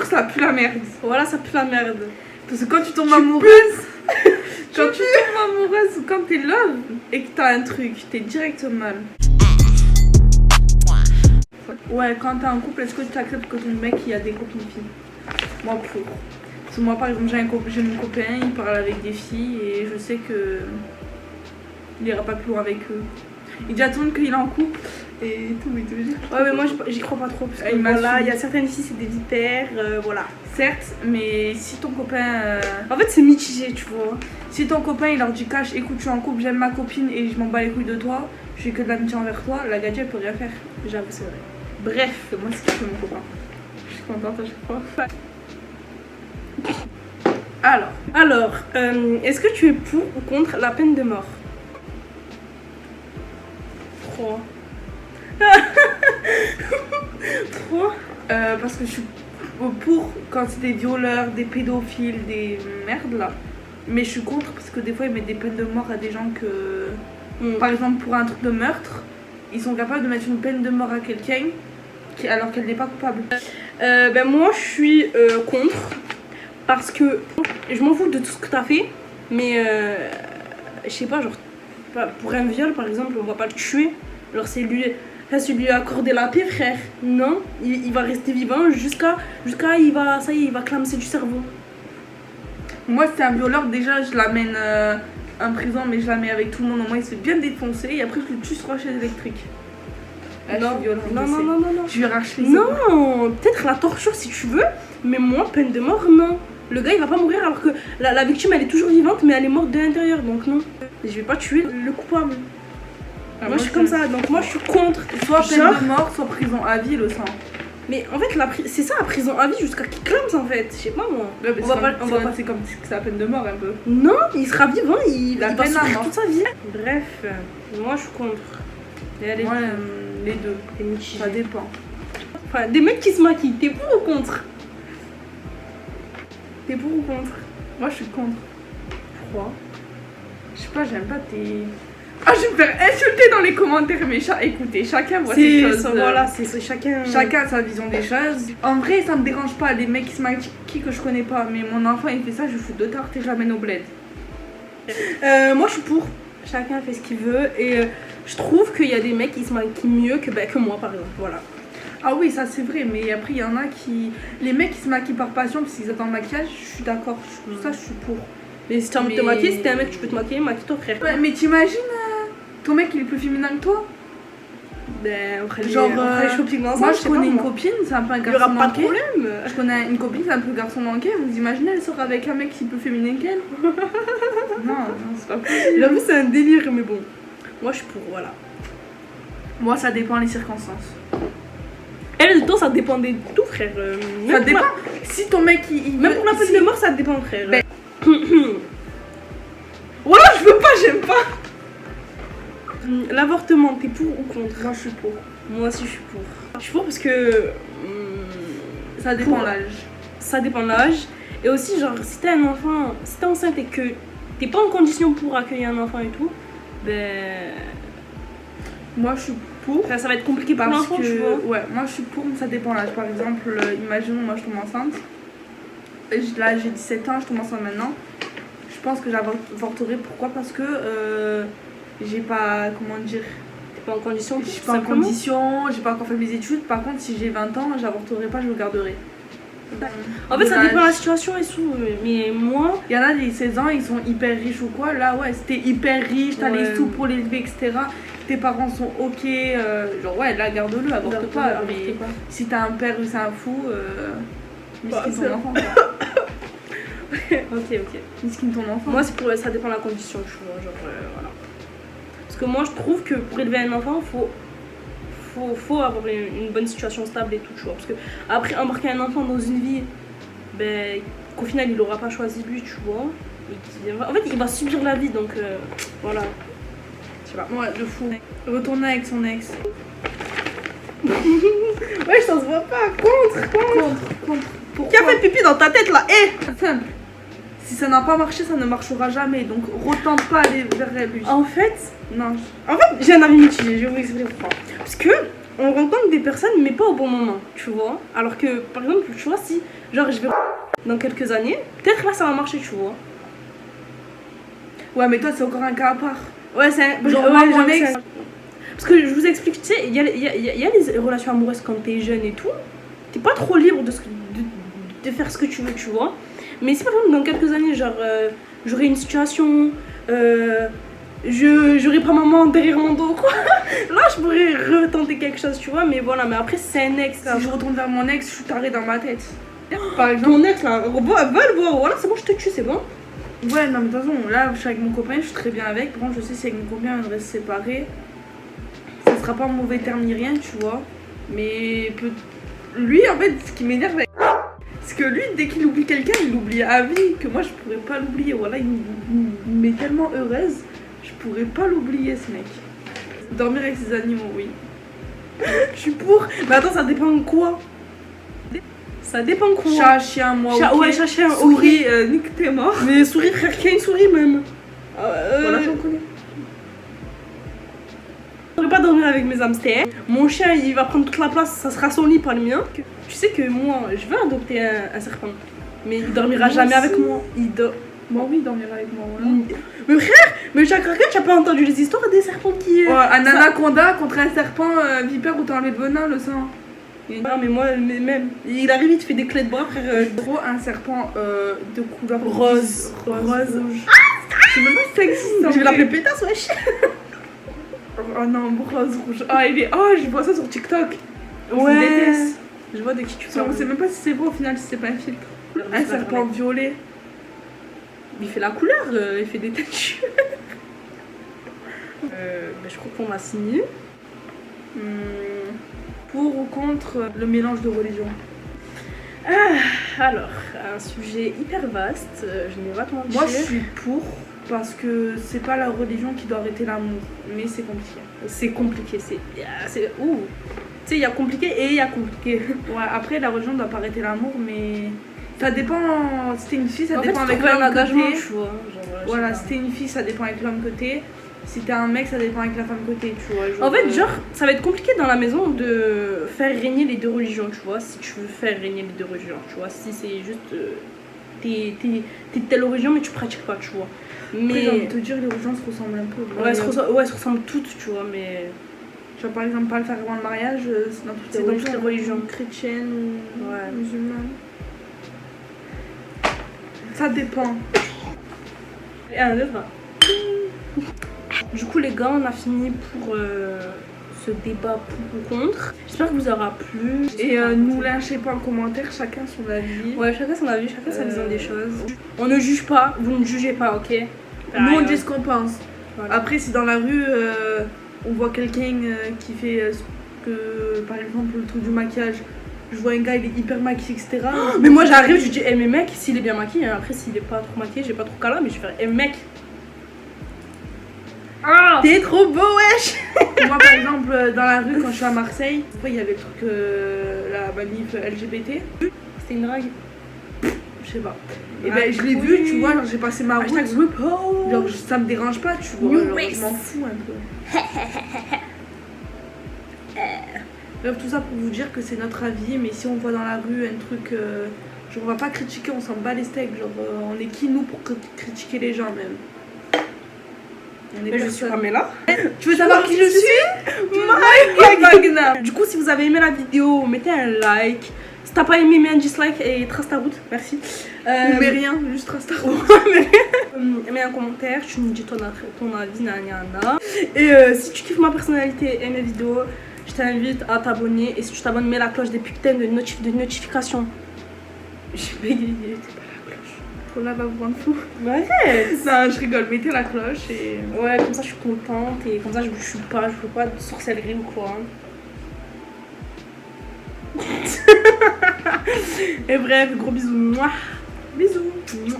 ça pue la merde. Voilà, ça pue la merde. Parce que quand tu tombes amoureuse, ou quand t'es love et que t'as un truc, t'es direct mal. Ouais, quand t'es en couple, est-ce que tu acceptes que ton mec il a des copines filles? Moi pour. Parce que moi par exemple j'ai mon copain, il parle avec des filles et je sais que il ira pas plus loin avec eux. Il dit à tout le monde qu'il est en couple et tout et tout. Ouais mais moi j'y crois pas trop parce que voilà, il y a certaines filles c'est des vipères, voilà. Certes, mais si ton copain... En fait c'est mitigé tu vois. Si ton copain il leur dit cash, écoute je suis en couple, j'aime ma copine et je m'en bats les couilles de toi, je fais que de l'amitié envers toi, la gadget elle peut rien faire. J'avoue c'est vrai. Bref, moi c'est ce que fait mon copain. Je suis contente à chaque fois. Alors, est-ce que tu es pour ou contre la peine de mort? 3. 3 parce que je suis pour quand c'est des violeurs, des pédophiles, des merdes là. Mais je suis contre parce que des fois ils mettent des peines de mort à des gens que... Par exemple pour un truc de meurtre, ils sont capables de mettre une peine de mort à quelqu'un alors qu'elle n'est pas coupable. Ben moi je suis contre. Parce que je m'en fous de tout ce que t'as fait. Mais je sais pas, genre pour un viol par exemple on va pas le tuer. Genre c'est lui accorder la paix frère. Non, il va rester vivant jusqu'à il va clamser du cerveau. Moi si c'est un violeur déjà je l'amène en prison mais je la mets avec tout le monde. Au moins il se fait bien défoncer et après je le tue sur la chaise électrique. Non. Je lui arrache les Non, peut-être la torture si tu veux. Mais moi peine de mort non. Le gars il va pas mourir alors que la victime elle est toujours vivante mais elle est morte de l'intérieur donc non. Je vais pas tuer le coupable. Moi je suis comme ça donc moi je suis contre. Soit peine de mort soit prison à vie le sang. Mais en fait c'est ça la prison à vie jusqu'à qu'il clame en fait. Je sais pas moi. Ouais, c'est comme c'est la peine de mort un peu. Non il sera vivant il va peine à souffrir toute sa vie. Bref moi je suis contre. Moi les deux. Ça dépend. Enfin des mecs qui se maquillent t'es pour ou contre? T'es pour ou contre? Moi je suis contre. Pourquoi? Je sais pas, j'aime pas tes... Ah je vais me faire insulter dans les commentaires mais écoutez, chacun voit ses choses. Voilà, c'est chacun... Chacun a sa vision des choses. En vrai ça me dérange pas, les mecs qui se maquillent que je connais pas. Mais mon enfant il fait ça, je fous de tarte et je l'amène au bled. Moi je suis pour. Chacun fait ce qu'il veut et je trouve qu'il y a des mecs qui se maquillent mieux que moi par exemple, voilà. Ah oui, ça c'est vrai, mais après il y en a qui... Les mecs qui se maquillent par passion parce qu'ils attendent le maquillage, je suis d'accord, ça je suis pour. Mais si tu as envie de te maquiller, si t'es un mec tu peux te maquiller, maquille ton frère. Ouais, mais t'imagines, ton mec il est plus féminin que toi? Ben, on ferait les shopping ensemble. Moi je connais une copine, c'est un peu un garçon manqué. Il y aura pas de problème. Je connais une copine, c'est un peu garçon manqué, vous imaginez elle sort avec un mec qui est plus féminin qu'elle? Non, c'est pas possible. J'avoue c'est un délire, mais bon. Moi je suis pour, voilà. Moi ça dépend des circonstances. Elle, de toi, ça dépend de tout, frère. Ça dépend. Si ton mec, même pour la peine de mort, ça dépend, frère. Ben... Voilà, je veux pas, j'aime pas. L'avortement, t'es pour ou contre? Moi, je suis pour. Moi aussi, je suis pour. Je suis pour parce que... ça dépend l'âge. Ça dépend de l'âge. Et aussi, genre, si t'es un enfant, si t'es enceinte et que t'es pas en condition pour accueillir un enfant et tout, ben... Moi, je suis pour. Enfin, ça va être compliqué pour l'enfant, tu vois. Ouais, moi, je suis pour, mais ça dépend de l'âge. Par exemple, imaginons, moi, je tombe enceinte. Là, j'ai 17 ans, je tombe enceinte maintenant. Je pense que j'avorterai. Pourquoi? Parce que j'ai pas... Comment dire? T'es pas en condition? Je suis pas en condition, j'ai pas encore fait mes études. Par contre, si j'ai 20 ans, j'avorterai pas, je le garderai. En fait, ça dépend de la situation et tout. Mais moi... Il y en a des 16 ans, ils sont hyper riches ou quoi. Là, ouais, c'était hyper riche, t'as les sous pour l'élever, etc. Tes parents sont ok. Genre, ouais, là, garde-le, avorte pas. Mais si t'as un père ou c'est un fou, miskin ton enfant. Ok. Miskin ton enfant. Moi, ça dépend de la condition, tu vois. Genre, voilà. Parce que moi, je trouve que pour élever un enfant, faut avoir une bonne situation stable et tout, tu vois. Parce que après embarquer un enfant dans une vie, ben, qu'au final il aura pas choisi lui, tu vois. En fait, il va subir la vie, donc voilà. Je sais pas. Ouais, de fou. Retourner avec son ex. Ouais, ça se voit pas. Contre. Pourquoi? Qui a fait pipi dans ta tête là? Simple. Si ça n'a pas marché, ça ne marchera jamais. Donc, retente pas aller vers lui. En fait, non. J'ai un avis mitigé, je vais vous expliquer pourquoi. Parce que on rencontre des personnes, mais pas au bon moment, tu vois. Alors que, par exemple, tu vois, si genre je vais dans quelques années, peut-être là ça va marcher, tu vois. Ouais, mais toi, c'est encore un cas à part. Ouais, c'est Genre, ouais, moi, mon j'avoue, ex- c'est- Parce que je vous explique, tu sais, il y a les relations amoureuses quand t'es jeune et tout. T'es pas trop libre de faire ce que tu veux, tu vois. Mais si par exemple dans quelques années, genre, j'aurai une situation, j'aurai pas maman derrière mon dos, quoi. Là, je pourrais retenter quelque chose, tu vois. Mais voilà, mais après, c'est un ex. Si je retourne vers mon ex, je suis tarée dans ma tête. Par exemple. Ton ex, là, va le voir, voilà, c'est bon, je te tue, c'est bon. Ouais, non, mais de toute façon, là, je suis avec mon copain, je suis très bien avec. Par contre, je sais si avec mon copain, on reste séparés, ça sera pas en mauvais terme ni rien, tu vois. Mais lui, en fait, ce qui m'énerve, c'est que lui, dès qu'il oublie quelqu'un, il l'oublie à vie. Que moi, je pourrais pas l'oublier. Voilà, il me met tellement heureuse, je pourrais pas l'oublier, ce mec. Dormir avec ses animaux, oui. Je suis pour. Mais attends, ça dépend de quoi? Ça dépend quoi. Chat, chien, moi, Chat, ok. ouais, chat, chien, Souris, nique, t'es mort. Mais souris, frère, qui a une souris même. Voilà, j'en connais. Je ne pourrais pas dormir avec mes hamsters. Mon chien, il va prendre toute la place, ça sera son lit, pas le mien. Tu sais que moi, je veux adopter un serpent. Mais il dormira Moi jamais aussi. avec moi. Moi, oui, dormir avec moi, voilà. Mais frère, mais chaque raquette, tu as pas entendu les histoires des serpents qui. Ouais, un anaconda contre un serpent vipère où t'as enlevé le venin, le sang. Non, mais moi, même. Il arrive, il te fait des clés de bras, frère. Trop un serpent de couleur Rose. rouge. Je sais même pas si ça existe. Je vais l'appeler pétasse, wesh. Oh non, rose rouge. Ah, il est. Oh, je vois ça sur TikTok. Je Ouais. déteste. Je vois de qui tu On parles. sait même pas si c'est vrai au final, si c'est pas un filtre. Un serpent violet. Il fait la couleur, il fait des têtes. Je crois qu'on a signé. Pour ou contre le mélange de religions? Alors, un sujet hyper vaste, je ne vais pas te mentir. Moi, je suis pour parce que c'est pas la religion qui doit arrêter l'amour, mais c'est compliqué. C'est compliqué, ouh. Tu sais, il y a compliqué et il y a compliqué. Ouais, après, la religion doit pas arrêter l'amour, mais ça dépend. Si t'es une fille, ça En dépend fait, avec un l'homme engagement, côté. tu vois. Voilà, si t'es une fille, ça dépend avec l'homme côté. Si t'es un mec, ça dépend avec la femme côté, tu vois. En fait, genre, ça va être compliqué dans la maison de faire régner les deux religions, tu vois. Si tu veux faire régner les deux religions, tu vois. Si c'est juste. T'es de telle religion, mais tu pratiques pas, tu vois. Mais j'ai envie Mais. de te dire, les religions se ressemblent un peu. Ouais, se ressemblent toutes, tu vois, mais. Genre, par exemple, pas le faire avant le mariage, c'est dans toutes C'est les dans religions. toutes les religions. Chrétiennes ou Ouais. musulmanes. Ça dépend. Et un autre. Du coup, les gars, on a fini pour ce débat pour ou contre. J'espère que vous aura plu. Et nous lâchez pas en commentaire, chacun son avis. Ouais, chacun son avis, chacun sa vision des choses. On ne juge pas, vous ne jugez pas, ok? Nous, on dit ce qu'on pense. Voilà. Après, si dans la rue, on voit quelqu'un qui fait ce que, par exemple, le truc du maquillage, je vois un gars, il est hyper maquillé, etc. Mais moi j'arrive, je dis, mais mec, s'il est bien maquillé, hein, après s'il est pas trop maquillé, j'ai pas trop câlin, mais je vais faire, mec, t'es trop beau, wesh! Moi, par exemple, dans la rue, quand je suis à Marseille, il y avait le truc, la manif LGBT. C'était une drague. Je sais pas. Et ben, je l'ai vu, tu vois, genre, j'ai passé ma route. Genre, ça me dérange pas, tu vois. Genre, je m'en fous un peu. Bref, tout ça pour vous dire que c'est notre avis, mais si on voit dans la rue un truc, genre on va pas critiquer, on s'en bat les steaks, genre on est qui nous pour critiquer les gens même. On est Mais je suis Pamela. Tu veux savoir qui je suis? Magna. Du coup, si vous avez aimé la vidéo, mettez un like. Si t'as pas aimé, mets un dislike et trace ta route. Merci. Mais rien, juste trace ta route. Mets un commentaire, tu me dis ton avis, nana. Et si tu kiffes ma personnalité et mes vidéos, je t'invite à t'abonner. Et si tu t'abonnes, mets la cloche des putains de notification. J'ai bégayé, c'est pas la cloche. Faut là, va vous rendre fou. Ouais. Non, je rigole, mettez la cloche et. Ouais, comme ça je suis contente et comme ça je veux pas de sorcellerie ou quoi. Et bref, gros bisous. Mouah. Bisous. Mouah.